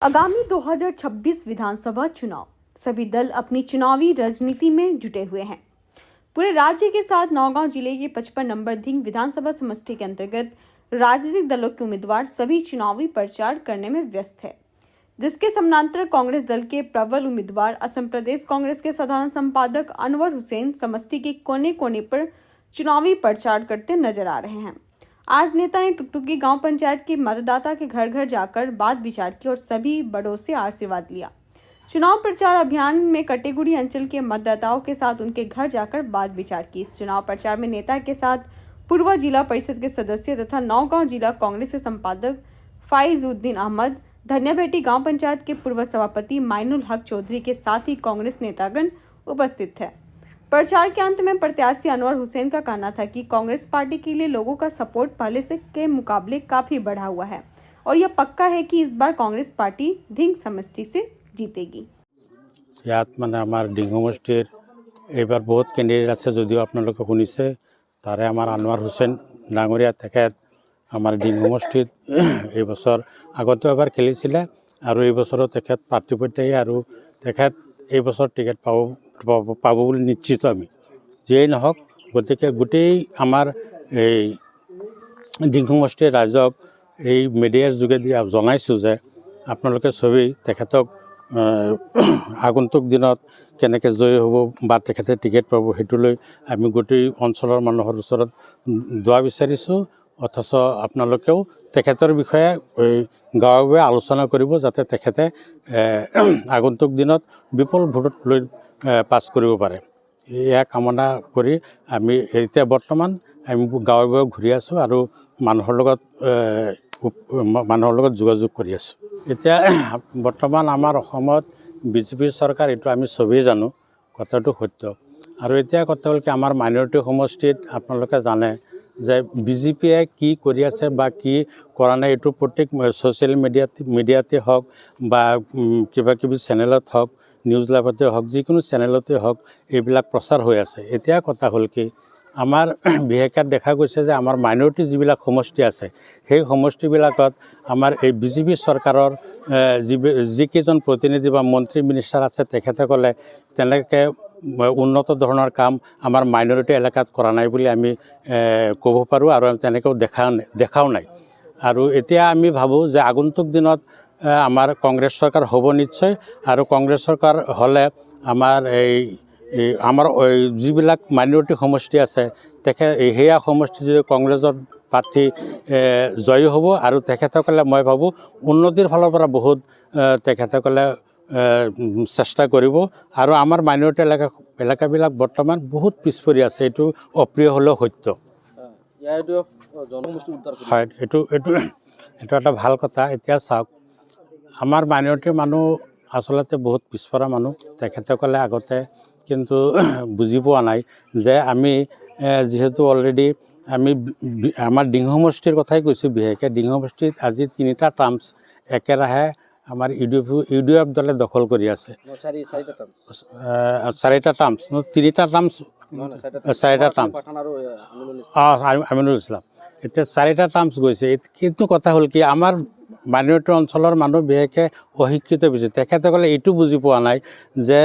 आगामी 2026 विधानसभा चुनाव, सभी दल अपनी चुनावी राजनीति में जुटे हुए हैं। पूरे राज्य के साथ नौगांव जिले के 55 नंबर धिंग विधानसभा समष्टि के अंतर्गत राजनीतिक दलों के उम्मीदवार सभी चुनावी प्रचार करने में व्यस्त है, जिसके समानांतर कांग्रेस दल के प्रबल उम्मीदवार असम प्रदेश कांग्रेस के साधारण संपादक अनवर हुसैन समष्टि के कोने कोने पर चुनावी प्रचार करते नजर आ रहे हैं। आज नेता ने टुकटुकी गांव पंचायत के मतदाता के घर घर जाकर बात विचार की और सभी बड़ों से आशीर्वाद लिया। चुनाव प्रचार अभियान में कटेगुड़ी अंचल के मतदाताओं के साथ उनके घर जाकर बात विचार की। इस चुनाव प्रचार में नेता के साथ पूर्व जिला परिषद के सदस्य तथा नौगांव जिला कांग्रेस के संपादक फाइजुद्दीन अहमद, धन्याभेटी गांव पंचायत के पूर्व सभापति माइनुल हक चौधरी के साथ ही कांग्रेस नेतागण उपस्थित थे। प्रचार के अंत में प्रत्याशी अनवर हुसैन का कहना था कि कांग्रेस पार्टी के लिए लोगों का सपोर्ट पहले से के मुकाबले काफी बढ़ा हुआ है और यह पक्का है कि इस बार कांग्रेस पार्टी धिंग समष्टि से जीतेगी। यात माने आमार धिंग समष्टिर एबार बहुत कैंडिडेट আছে যদিও আপোনালোকে শুনিছে তাৰে আমাৰ আনোৱাৰ হুছেইন ডাঙৰীয়া তেখেত আমাৰ ধিंग সমষ্টিত এই বছৰ আগতে এবাৰ খেলিছিলে আৰু এই বছৰো তেখেত প্ৰাৰ্থী প্ৰত্যাশী আৰু তেখেত এই বছৰ টিকেট পাব বুলি নিশ্চিত আমি যেই নহওক গতিকে গোটেই আমাৰ এই ধিंग সমষ্টিৰ ৰাইজক এই মিডিয়াৰ যোগেদি জনাইছোঁ যে আপোনালোকে সবেই তেখেতক আগন্তুক দিনত কেনেকৈ জয়ী হ'ব বা তেখেতে টিকেট পাব সেইটোলৈ আমি গোটেই অঞ্চলৰ মানুহৰ ওচৰত দোৱা বিচাৰিছোঁ। অথচ আপোনালোকেও তেখেতৰ বিষয়ে গাঁৱে আলোচনা কৰিব যাতে তেখেতে আগন্তুক দিনত বিপুল ভোটত লৈ পাছ কৰিব পাৰে। এয়া কামনা কৰি আমি এতিয়া বৰ্তমান আমি গাঁৱে ঘূৰি আছোঁ আৰু মানুহৰ লগত যোগাযোগ কৰি আছোঁ। এতিয়া বৰ্তমান আমাৰ অসমত বিজেপি চৰকাৰ এইটো আমি সবেই জানো, কথাটো সত্য। আৰু এতিয়া কথা হ'ল কি আমাৰ মাইনৰিটি সমষ্টিত আপোনালোকে জানে যে বিজেপিয়ে কি কৰি আছে বা কি কৰা নাই এইটো প্ৰত্যেক ছ'চিয়েল মিডিয়াতে হওক বা কিবা কিবি চেনেলত হওক, নিউজ লাইভতে হওক, যিকোনো চেনেলতে হওক এইবিলাক প্ৰচাৰ হৈ আছে। এতিয়া কথা হ'ল কি আমাৰ বিশেষকৈ দেখা গৈছে যে আমাৰ মাইনৰিটি যিবিলাক সমষ্টি আছে সেই সমষ্টিবিলাকত আমাৰ এই বিজেপি চৰকাৰৰ যিকেইজন প্ৰতিনিধি বা মন্ত্ৰী মিনিষ্টাৰ আছে তেখেতসকলে তেনেকৈ উন্নত ধৰণৰ কাম আমাৰ মাইনৰিটি এলেকাত কৰা নাই বুলি আমি ক'ব পাৰোঁ আৰু তেনেকৈও দেখাও নাই। আৰু এতিয়া আমি ভাবোঁ যে আগন্তুক দিনত আমাৰ কংগ্ৰেছ চৰকাৰ হ'ব নিশ্চয় আৰু কংগ্ৰেছ চৰকাৰ হ'লে আমাৰ আমাৰ যিবিলাক মাইনৰিটি সমষ্টি আছে সেয়া সমষ্টি যদি কংগ্ৰেছৰ প্ৰাৰ্থী জয়ী হ'ব আৰু তেখেতসকলে মই ভাবোঁ উন্নতিৰ ফালৰ পৰা বহুত তেখেতসকলে চেষ্টা কৰিব আৰু আমাৰ মাইনৰিটি এলেকাবিলাক বৰ্তমান বহুত পিছ পৰি আছে। এইটো অপ্ৰিয় হ'লেও সত্য। হয়, এইটো এটা ভাল কথা। এতিয়া চাওক আমাৰ মাইনৰিটিৰ মানুহ আচলতে বহুত পিছপৰা মানুহ, তেখেতসকলে আগতে কিন্তু বুজি পোৱা নাই যে আমি যিহেতু অলৰেডি আমি আমাৰ ধিंग সমষ্টিৰ কথাই কৈছোঁ। বিশেষকৈ ধিंग সমষ্টিত আজি 3টা টাৰ্মছ একেৰাহে আমাৰ ইউডিএফ দলে দখল কৰি আছে। 4টা টাৰ্মছ 3টা টাৰ্মছ 4টা টাৰ্মছ আমিনুল ইছলাম এতিয়া 4টা টাৰ্মছ গৈছে। কিন্তু কথা হ'ল কি আমাৰ মাইনৰিটি অঞ্চলৰ মানুহ বিশেষকৈ অশিক্ষিত বেছি, তেখেতসকলে এইটো বুজি পোৱা নাই যে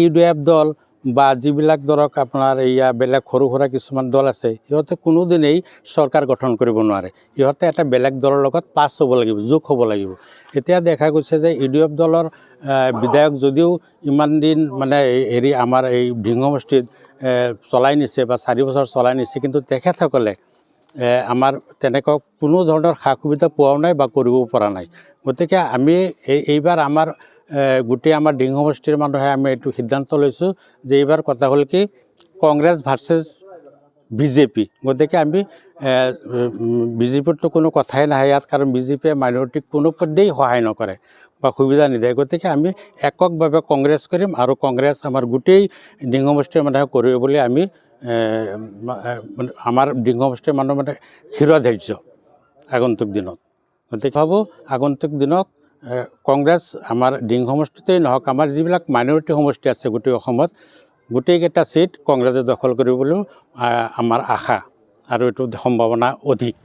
ইউডিএফ দল বা যিবিলাক ধৰক আপোনাৰ বেলেগ সৰু সুৰা কিছুমান দল আছে সিহঁতে কোনোদিনেই চৰকাৰ গঠন কৰিব নোৱাৰে। সিহঁতে এটা বেলেগ দলৰ লগত পাছ হ'ব লাগিব, যোগ হ'ব লাগিব। এতিয়া দেখা গৈছে যে ইউডিএফ দলৰ বিধায়ক যদিও ইমান দিন মানে আমাৰ এই ধিंग সমষ্টিত চলাই নিছে বা 4 বছৰ চলাই নিছে, কিন্তু তেখেতসকলে আমাৰ তেনেকুৱা কোনো ধৰণৰ সা সুবিধা পোৱাও নাই বা কৰিব পৰা নাই। গতিকে আমি এইবাৰ আমাৰ গোটেই আমাৰ ধিंग সমষ্টিৰ মানুহে আমি এইটো সিদ্ধান্ত লৈছোঁ যে এইবাৰ কথা হ'ল কি কংগ্ৰেছ ভাৰ্চেছ বিজেপি। গতিকে আমি বিজেপিৰতো কোনো কথাই নাহে ইয়াত, কাৰণ বিজেপিয়ে মাইনৰিটিক কোনো পধ্যেই সহায় নকৰে বা সুবিধা নিদিয়ে। গতিকে আমি এককভাৱে কংগ্ৰেছ কৰিম আৰু কংগ্ৰেছ আমাৰ গোটেই ধিंग সমষ্টিৰ মানুহে কৰিব বুলি আমি আমাৰ ধিंग সমষ্টিৰ মানুহ মানে শিৰোধাৰ্য আগন্তুক দিনত। গতিকে ভাবোঁ আগন্তুক দিনত কংগ্ৰেছ আমাৰ ধিंग সমষ্টিতেই নহওক আমাৰ যিবিলাক মাইনৰিটি সমষ্টি আছে গোটেই অসমত গোটেইকেইটা সিট কংগ্ৰেছে দখল কৰিবলৈ আমাৰ আশা আৰু এইটো সম্ভাৱনা অধিক।